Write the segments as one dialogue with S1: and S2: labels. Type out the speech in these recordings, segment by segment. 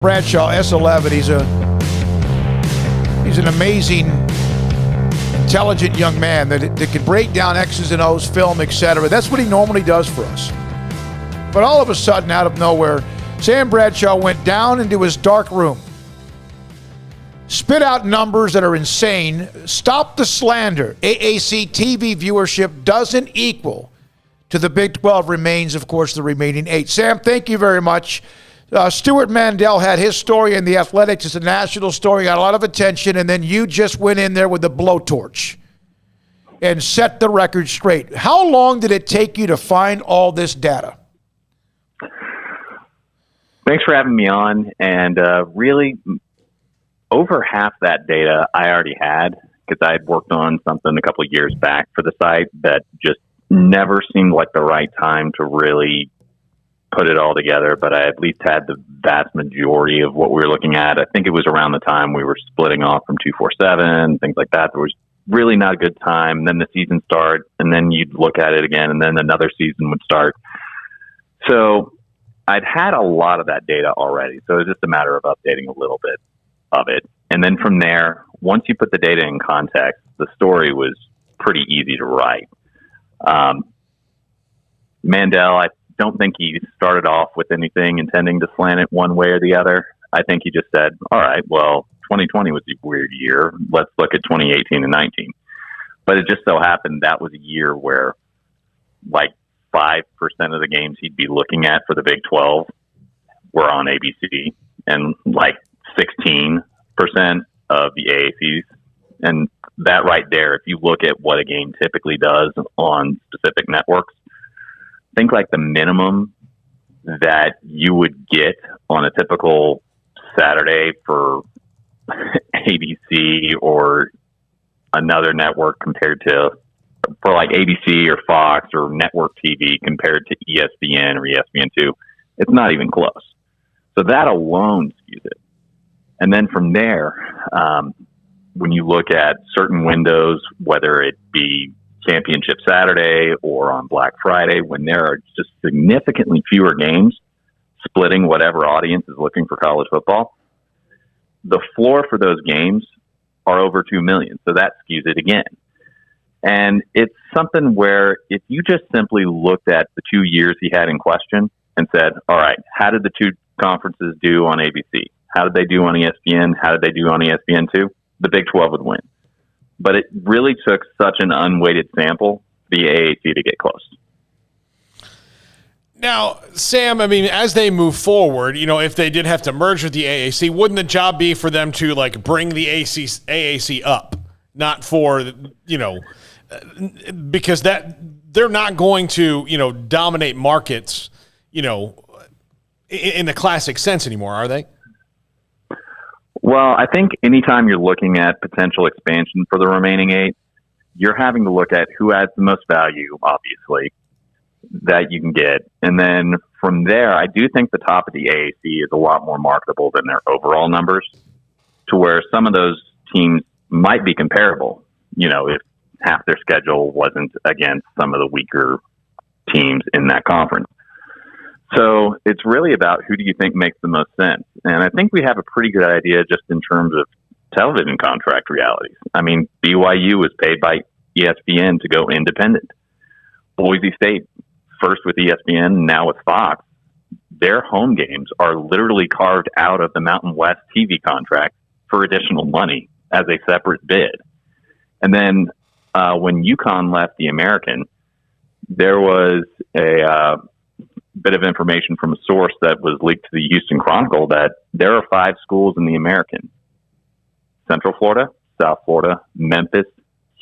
S1: Bradshaw, S11. He's an amazing, intelligent young man that can break down X's and O's, film, etc. That's what he normally does for us. But all of a sudden, out of nowhere, Sam Bradshaw went down into his dark room, spit out numbers that are insane, stopped the slander. AAC TV viewership doesn't equal to the Big 12, remains, of course, the remaining 8. Sam, thank you very much. Stuart Mandel had his story in The Athletics. It's a national story, got a lot of attention, and then you just went in there with the blowtorch and set the record straight. How long did it take you to find all this data?
S2: Thanks for having me on. And really, over half that data I already had, because I had worked on something a couple of years back for the site that just never seemed like the right time to really put it all together, but I at least had the vast majority of what we were looking at. I think it was around the time we were splitting off from 247, things like that. There was really not a good time. Then the season started, and then you'd look at it again, and then another season would start. So I'd had a lot of that data already, so it was just a matter of updating a little bit of it. And then from there, once you put the data in context, the story was pretty easy to write. Mandel, I don't think he started off with anything intending to slant it one way or the other. I think he just said, all right, well, 2020 was a weird year. Let's look at 2018 and 19. But it just so happened that was a year where like 5% of the games he'd be looking at for the Big 12 were on ABC, and like 16% of the AACs. And that right there, if you look at what a game typically does on specific networks, think like the minimum that you would get on a typical Saturday for ABC or another network compared to, for like ABC or Fox or network TV compared to ESPN or ESPN2, it's not even close. So that alone skews it. And then from there, when you look at certain windows, whether it be Championship Saturday or on Black Friday, when there are just significantly fewer games splitting whatever audience is looking for college football, the floor for those games are over 2 million. So that skews it again. And it's something where if you just simply looked at the 2 years he had in question and said, all right, how did the two conferences do on ABC? How did they do on ESPN? How did they do on ESPN2? The Big 12 would win. But it really took such an unweighted sample for the AAC to get close.
S3: Now, Sam, I mean, as they move forward, you know, if they did have to merge with the AAC, wouldn't the job be for them to, like, bring the AAC up? Not for, you know, because that they're not going to, you know, dominate markets, you know, in the classic sense anymore, are they?
S2: Well, I think anytime you're looking at potential expansion for the remaining 8, you're having to look at who adds the most value, obviously, that you can get. And then from there, I do think the top of the AAC is a lot more marketable than their overall numbers, to where some of those teams might be comparable, you know, if half their schedule wasn't against some of the weaker teams in that conference. So it's really about who do you think makes the most sense. And I think we have a pretty good idea just in terms of television contract realities. I mean, BYU was paid by ESPN to go independent. Boise State, first with ESPN, now with Fox, their home games are literally carved out of the Mountain West TV contract for additional money as a separate bid. And then when UConn left the American, there was a bit of information from a source that was leaked to the Houston Chronicle that there are 5 schools in the American: Central Florida, South Florida, Memphis,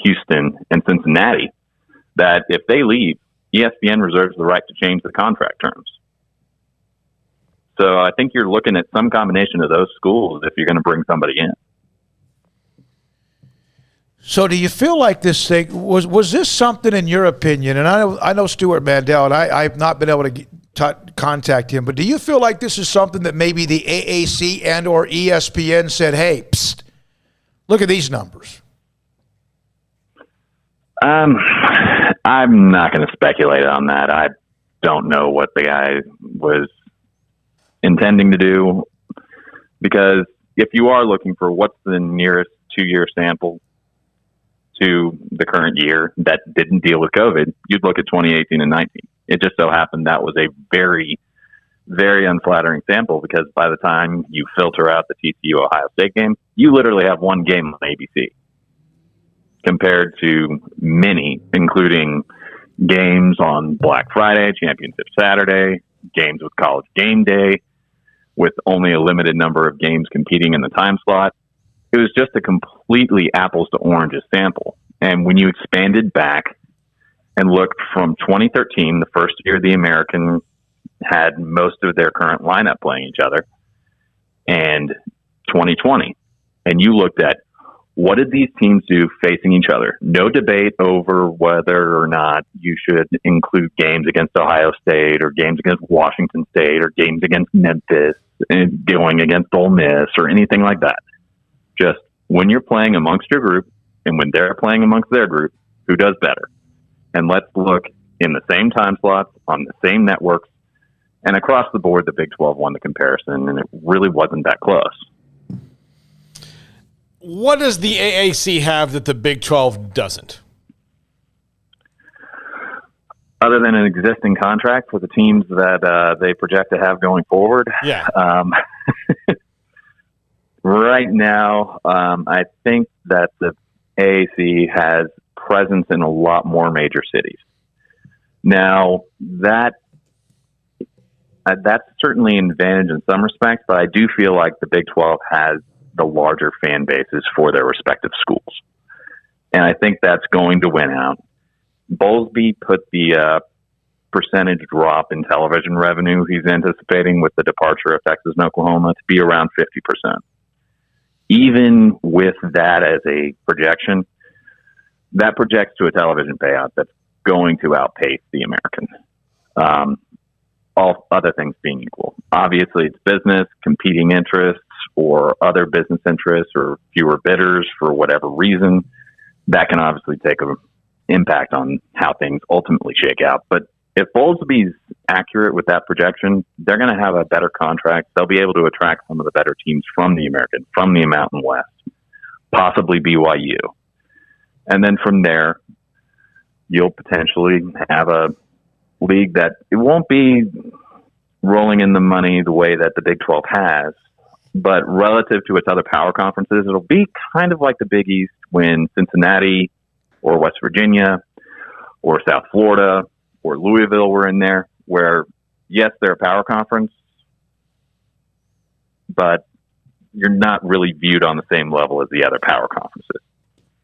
S2: Houston, and Cincinnati, that if they leave, ESPN reserves the right to change the contract terms. So I think you're looking at some combination of those schools if you're going to bring somebody in.
S1: So do you feel like this thing, was this something in your opinion, and I know Stuart Mandel, and I've not been able to contact him, but do you feel like this is something that maybe the AAC and or ESPN said, hey, psst, look at these numbers?
S2: I'm not going to speculate on that. I don't know what the guy was intending to do. Because if you are looking for what's the nearest 2-year sample to the current year that didn't deal with COVID, you'd look at 2018 and 19. It just so happened that was a very, very unflattering sample, because by the time you filter out the TCU Ohio State game, you literally have one game on ABC compared to many, including games on Black Friday, Championship Saturday, games with College Game Day, with only a limited number of games competing in the time slot. It was just a completely apples to oranges sample. And when you expanded back and looked from 2013, the first year the Americans had most of their current lineup playing each other, and 2020, and you looked at what did these teams do facing each other? No debate over whether or not you should include games against Ohio State or games against Washington State or games against Memphis and going against Ole Miss or anything like that. Just when you're playing amongst your group and when they're playing amongst their group, who does better? And let's look in the same time slots on the same networks, and across the board, the Big 12 won the comparison, and it really wasn't that close.
S3: What does the AAC have that the Big 12 doesn't?
S2: Other than an existing contract for the teams that they project to have going forward.
S3: Yeah.
S2: Right now, I think that the AAC has presence in a lot more major cities. Now, that's certainly an advantage in some respects, but I do feel like the Big 12 has the larger fan bases for their respective schools. And I think that's going to win out. Bowlesby put the percentage drop in television revenue he's anticipating with the departure of Texas and Oklahoma to be around 50%. Even with that as a projection, that projects to a television payout that's going to outpace the American. All other things being equal. Obviously, it's business, competing interests, or other business interests, or fewer bidders for whatever reason. That can obviously take an impact on how things ultimately shake out. But if Bowlesby's accurate with that projection, they're going to have a better contract. They'll be able to attract some of the better teams from the American, from the Mountain West, possibly BYU. And then from there, you'll potentially have a league that it won't be rolling in the money the way that the Big 12 has, but relative to its other power conferences, it'll be kind of like the Big East when Cincinnati or West Virginia or South Florida or Louisville were in there, where, yes, they're a power conference, but you're not really viewed on the same level as the other power conferences.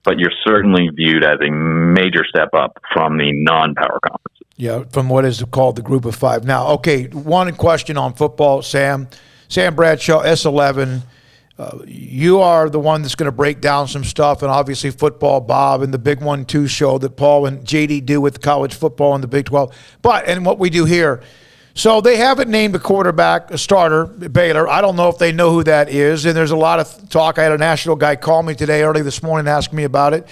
S2: But you're certainly viewed as a major step up from the non-power conferences. Yeah,
S1: from what is called the Group of Five. Now, okay, one question on football, Sam. Sam Bradshaw, S11. You are the one that's going to break down some stuff, and obviously football, Bob, and the Big 1-2 show that Paul and JD do with college football and the Big 12. But, and what we do here, so they haven't named a quarterback, a starter, Baylor. I don't know if they know who that is, and there's a lot of talk. I had a national guy call me today, early this morning, ask me about it.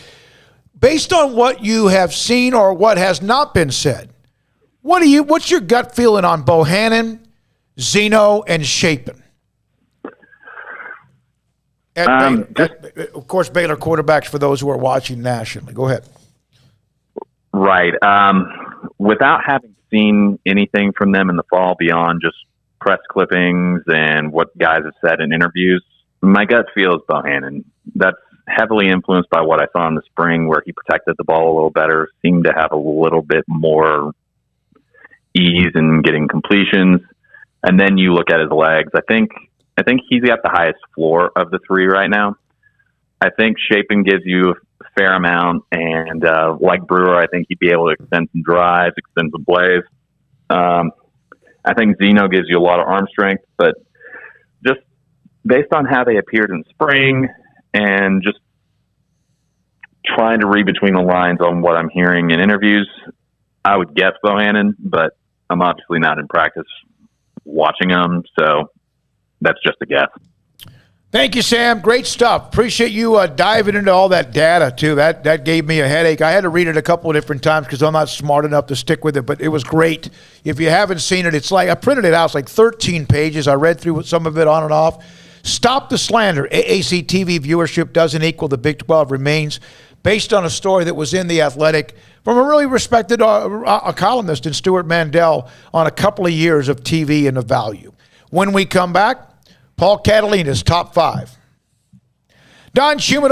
S1: Based on what you have seen or what has not been said, what's your gut feeling on Bohannon, Zeno, and Shapen? Of course, Baylor quarterbacks for those who are watching nationally. Go ahead.
S2: Right. Without having seen anything from them in the fall beyond just press clippings and what guys have said in interviews, my gut feels Bohannon. That's heavily influenced by what I saw in the spring, where he protected the ball a little better, seemed to have a little bit more ease in getting completions. And then you look at his legs. I think he's got the highest floor of the three right now. I think Shapen gives you a fair amount, and like Brewer, I think he'd be able to extend some drives, extend some plays. I think Zeno gives you a lot of arm strength, but just based on how they appeared in spring and just trying to read between the lines on what I'm hearing in interviews, I would guess Bohannon, but I'm obviously not in practice watching him, so that's just a guess.
S1: Thank you, Sam. Great stuff. Appreciate you diving into all that data, too. That gave me a headache. I had to read it a couple of different times because I'm not smart enough to stick with it, but it was great. If you haven't seen it, it's like I printed it out. It's like 13 pages. I read through some of it on and off. Stop the slander. AAC TV viewership doesn't equal the Big 12 remains, based on a story that was in The Athletic from a really respected columnist in Stuart Mandel on a couple of years of TV and the value. When we come back, Paul Catalina's top 5. Don Shumidor